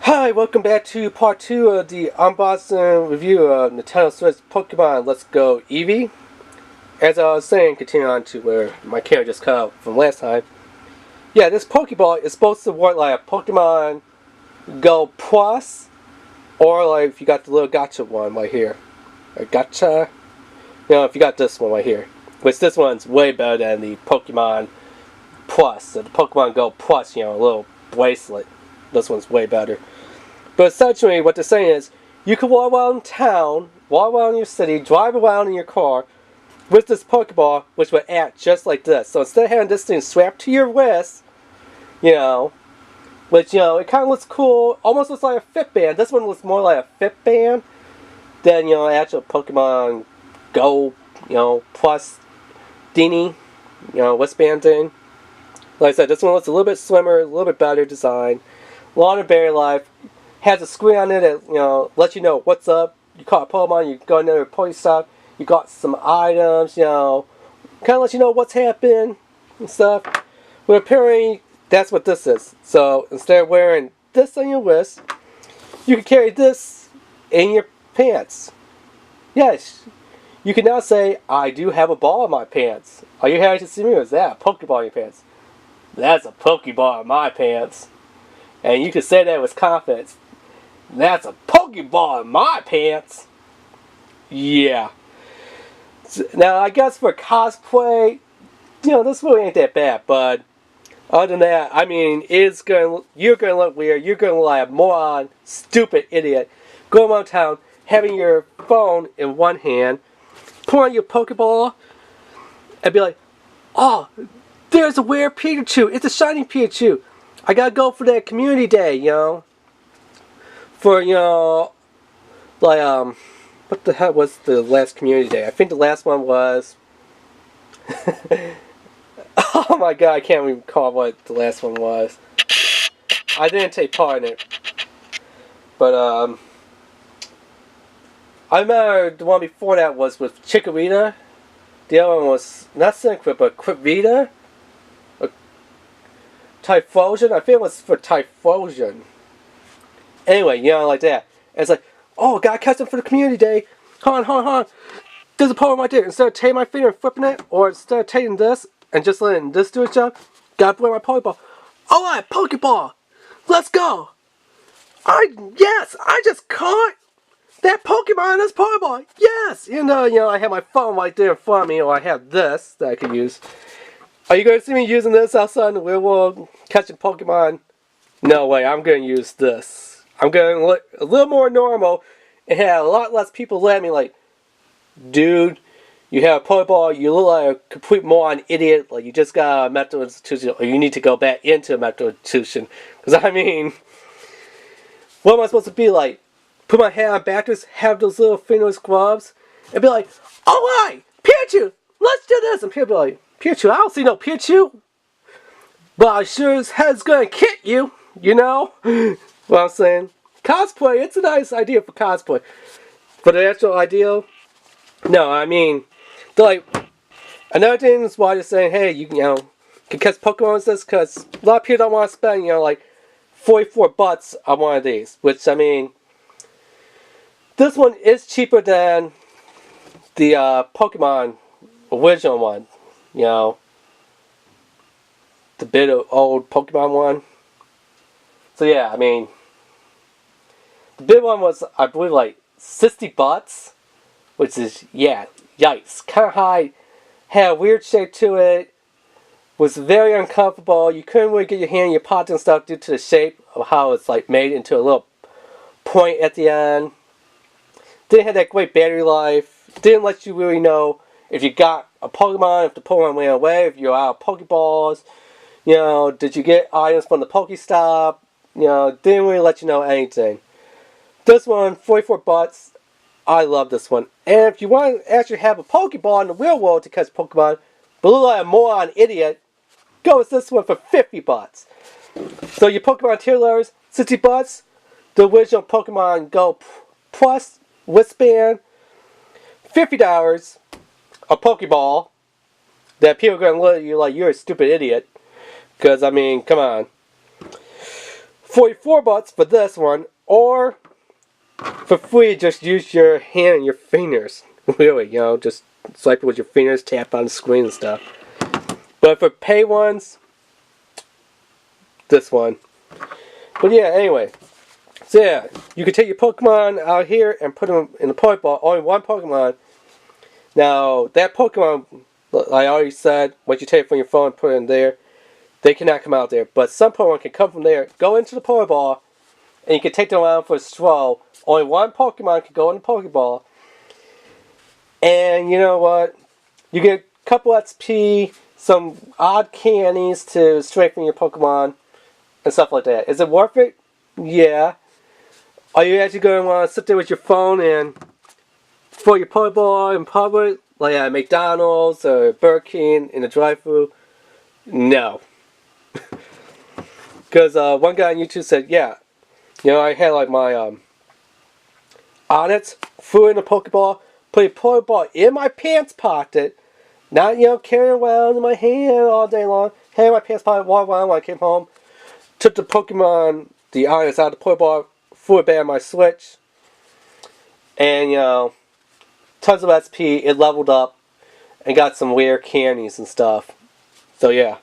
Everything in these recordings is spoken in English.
Hi, welcome back to part 2 of the unboxing review of Nintendo Switch Pokemon Let's Go Eevee. As I was saying, continue on to where my camera just cut out from last time. Yeah, this Pokeball is supposed to work like a Pokemon Go Plus, or like if you got the little gotcha one right here. A gotcha? If you got this one right here. Which this one's way better than the Pokemon Plus. So the Pokemon Go Plus, a little bracelet. This one's way better. But essentially, what they're saying is, you can walk around town, walk around your city, drive around in your car with this Pokeball, which would act just like this. So instead of having this thing strapped to your wrist, which, it kind of looks cool, almost looks like a Fitband. This one looks more like a Fitband than, actual Pokemon Go, Plus Dini, wristband thing. Like I said, this one looks a little bit slimmer, a little bit better design, longer battery life. Has a screen on it that, lets you know what's up. You caught a Pokemon, you go into a Pokestop, you got some items, kind of let you know what's happened and stuff. But apparently, that's what this is. So, instead of wearing this on your wrist, you can carry this in your pants. Yes, you can now say, I do have a ball in my pants. All you had to see me was that, a Pokeball in your pants. That's a Pokeball in my pants. And you can say that with confidence. That's a Pokeball in my pants. Yeah. Now, I guess for cosplay, this really ain't that bad. But other than that, I mean, you're gonna look weird. You're gonna look like a moron, stupid idiot, going around town, having your phone in one hand, pulling out your Pokeball, and be like, "Oh, there's a rare Pikachu. It's a shiny Pikachu. I gotta go for that community day, For, like, what the heck was the last community day? I think the last one was... oh my god, I can't even recall what the last one was. I didn't take part in it. But, I remember the one before that was with Chikorita. The other one was not Cinequip, but Quivita. Typhlosion? I think it was for Typhlosion. Anyway, like that. And it's like, oh, gotta catch them for the community day. Hold on. There's a Pokemon right there. Instead of taking my finger and flipping it, or instead of taking this and just letting this do its job, gotta play my Pokeball. Alright, Pokeball! Let's go! I just caught that Pokemon in this Pokeball! Yes! I have my phone right there in front of me, or I have this that I could use. Are you going to see me using this outside in the real world, catching Pokemon? No way, I'm going to use this. I'm going to look a little more normal and have a lot less people look at me like, dude, you have a Pokeball, you look like a complete moron idiot, like you just got out of a mental institution, or you need to go back into a mental institution. Because, I mean, what am I supposed to be like? Put my hand on backwards, have those little fingerless gloves, and be like, alright, Pikachu, let's do this! And people be like, Pikachu? I don't see no Pikachu! But I sure as hell's gonna kick you, What I'm saying? Cosplay, it's a nice idea for cosplay. For the actual ideal, no, I mean, they're like, another thing is why they're saying, hey, you can catch Pokemon with this, because a lot of people don't want to spend, like, 44 bucks on one of these. Which, I mean, this one is cheaper than the Pokemon original one, the bit of old Pokemon one. So yeah, I mean, the big one was, I believe, like 60 bucks, which is, yeah, yikes, kind of high, had a weird shape to it, was very uncomfortable. You couldn't really get your hand in your pocket and stuff due to the shape of how it's like made into a little point at the end. Didn't have that great battery life. Didn't let you really know if you got a Pokemon, if the Pokemon went away, if you're out of Pokeballs. Did you get items from the Pokestop? Didn't really let you know anything. This one, 44 bucks. I love this one. And if you want to actually have a Pokeball in the real world to catch Pokemon, but look like a moron idiot, go with this one for 50 bucks. So your Pokemon tier levels, 60 bucks. The original Pokemon Go Plus wristband, $50. A Pokeball that people are going to look at you like you're a stupid idiot. Because, I mean, come on. $44 for this one, or for free, just use your hand and your fingers. Really, just swipe it with your fingers, tap on the screen and stuff. But for pay ones, this one. But yeah, anyway. So yeah, you can take your Pokemon out here and put them in the Pokeball. Only one Pokemon. Now, that Pokemon, I already said, once you take it from your phone and put it in there, they cannot come out there. But some Pokemon can come from there, go into the Pokeball, and you can take them around for a stroll. Only one Pokemon can go in the Pokeball. And you know what? You get a couple XP, some odd candies to strengthen your Pokemon, and stuff like that. Is it worth it? Yeah. Are you actually going to want to sit there with your phone and throw your Pokeball in public, like at McDonald's or Burger King in the drive-thru? No. Because one guy on YouTube said, yeah, I had like my Onix, threw in a Pokeball, put a Pokeball in my pants pocket, not, carrying around in my hand all day long, had my pants pocket, walked around when I came home, took the Pokemon, the Onix out of the Pokeball, threw it back on my Switch, and, tons of XP, it leveled up, and got some rare candies and stuff. So yeah,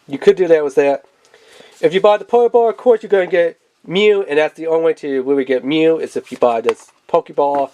you could do that with that. If you buy the Pokeball, of course, you're going to get Mew, and that's the only way to really get Mew, is if you buy this Pokeball.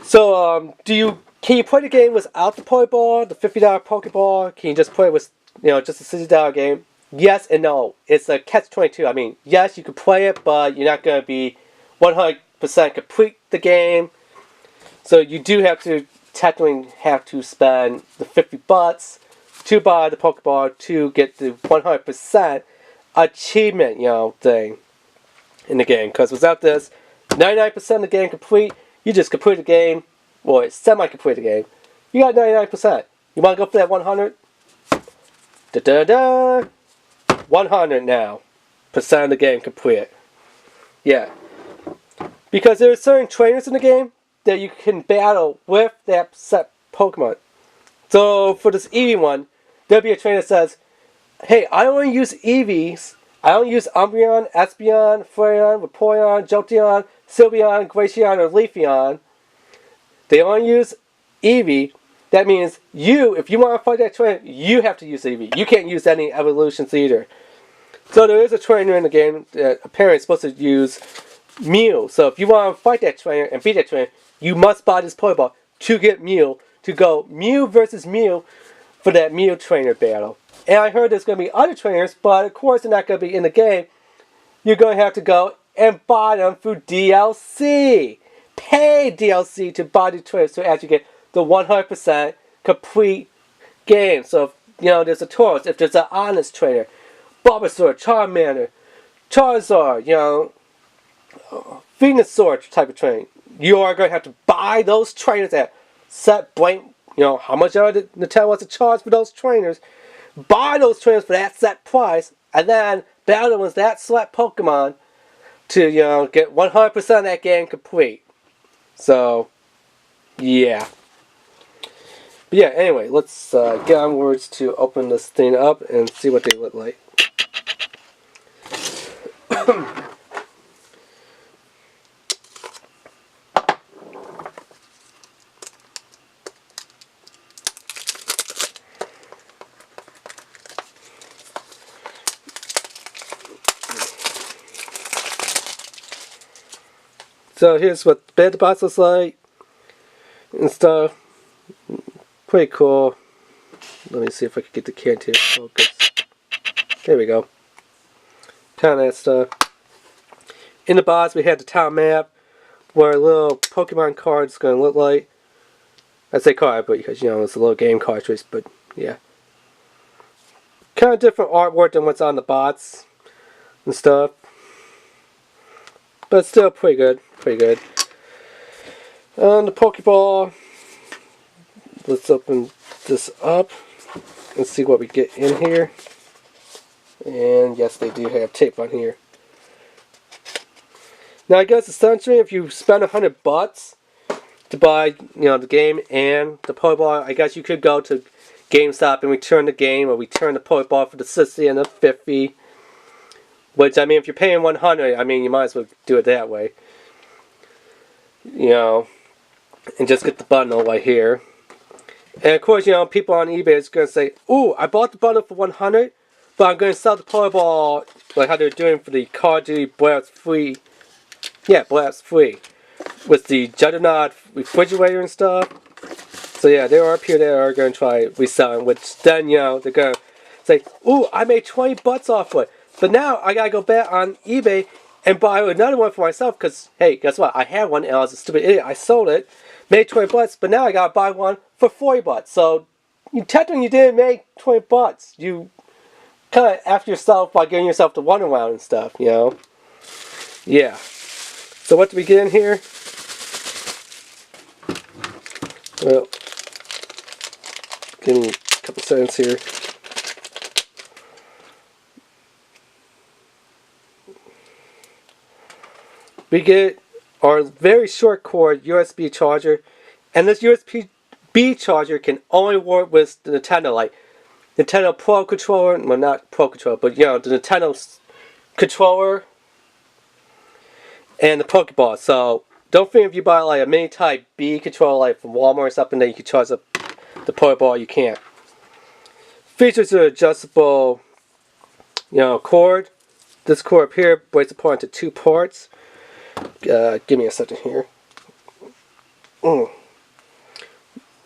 So, can you play the game without the Pokeball, the $50 Pokeball? Can you just play it with, just a $60 game? Yes and no. It's a catch-22. I mean, yes, you can play it, but you're not going to be 100% complete the game. So you do technically have to spend the $50 to buy the Pokeball to get the 100% achievement, thing in the game. Because without this, 99% of the game complete, you just complete the game, or semi-complete the game. You got 99%. You want to go for that 100? Da-da-da! 100 now. Percent of the game complete. Yeah. Because there are certain trainers in the game that you can battle with that set Pokemon. So for this Eevee one, there'll be a trainer that says, hey, I only use Eevees. I only use Umbreon, Espeon, Flareon, Vaporeon, Jolteon, Sylveon, Glaceon, or Leafeon. They only use Eevee. That means if you want to fight that trainer, you have to use Eevee. You can't use any evolutions either. So there is a trainer in the game that apparently is supposed to use Mew. So if you want to fight that trainer and beat that trainer, you must buy this Pokeball to get Mew, to go Mew versus Mew for that Mew trainer battle. And I heard there's going to be other trainers, but of course they're not going to be in the game. You're going to have to go and buy them through DLC. Pay DLC to buy the trainers to actually get the 100% complete game. So if, there's a Tauros, if there's an Honest trainer, Bulbasaur, Charmander, Charizard, Venusaur type of train, you are going to have to buy those trainers at set blank, how much are Nintendo wants to charge for those trainers. Buy those trainers for that set price, and then battle them with that select Pokemon to, get 100% of that game complete. So, yeah. But yeah, anyway, let's get onwards to open this thing up and see what they look like. So here's what the bed box looks like and stuff. Pretty cool. Let me see if I can get the can to focus. There we go. Kind of that stuff. In the box we have the town map where a little Pokemon card is going to look like. I say card, but because it's a little game cartridge, but yeah. Kind of different artwork than what's on the box and stuff. But still pretty good. Pretty good. On the Pokeball, let's open this up and see what we get in here. And yes, they do have tape on here. Now I guess essentially if you spend $100 to buy, the game and the Pokeball, I guess you could go to GameStop and return the game, or return the Pokeball for the 60 and the 50. Which, I mean, if you're paying 100, I mean, you might as well do it that way. You know, and just get the bundle right here. And of course, you know, people on eBay is going to say, ooh, I bought the bundle for 100, but I'm going to sell the Pokeball like how they're doing for the Call of Duty Blast Free. Yeah, Blast Free. With the Juggernaut refrigerator and stuff. So yeah, there are people that are going to try reselling, which then, you know, they're going to say, ooh, I made 20 bucks off of it. But now I got to go back on eBay and buy another one for myself because, hey, guess what? I had one and I was a stupid idiot. I sold it, made 20 bucks, but now I got to buy one for 40 bucks. So technically you didn't make 20 bucks. You kind of after yourself by getting yourself the one around and stuff, you know? Yeah. So what do we get in here? Well, give me a couple seconds here. We get our very short cord USB charger, and this USB charger can only work with the Nintendo, like Nintendo Pro controller. Well, not Pro controller, but you know, the Nintendo controller and the Pokeball. So don't think if you buy like a mini Type B controller, like from Walmart or something, that you can charge up the Pokeball. You can't. Features an adjustable, you know, cord. This cord up here breaks apart into two parts. Give me a second here.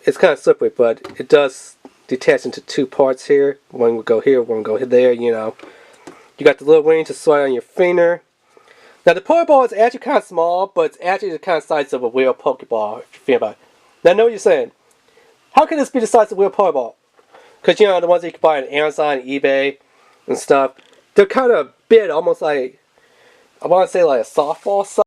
It's kind of slippery, but it does detach into two parts here. One will go here, one will go there, you know. You got the little ring to slide on your finger. Now the Pokeball is actually kind of small, but it's actually the kind of size of a real Pokeball, if you think about it. Now I know what you're saying. How can this be the size of a real Pokeball? Because, you know, the ones that you can buy on Amazon, eBay, and stuff, they're kind of big, almost like, I want to say like a softball size.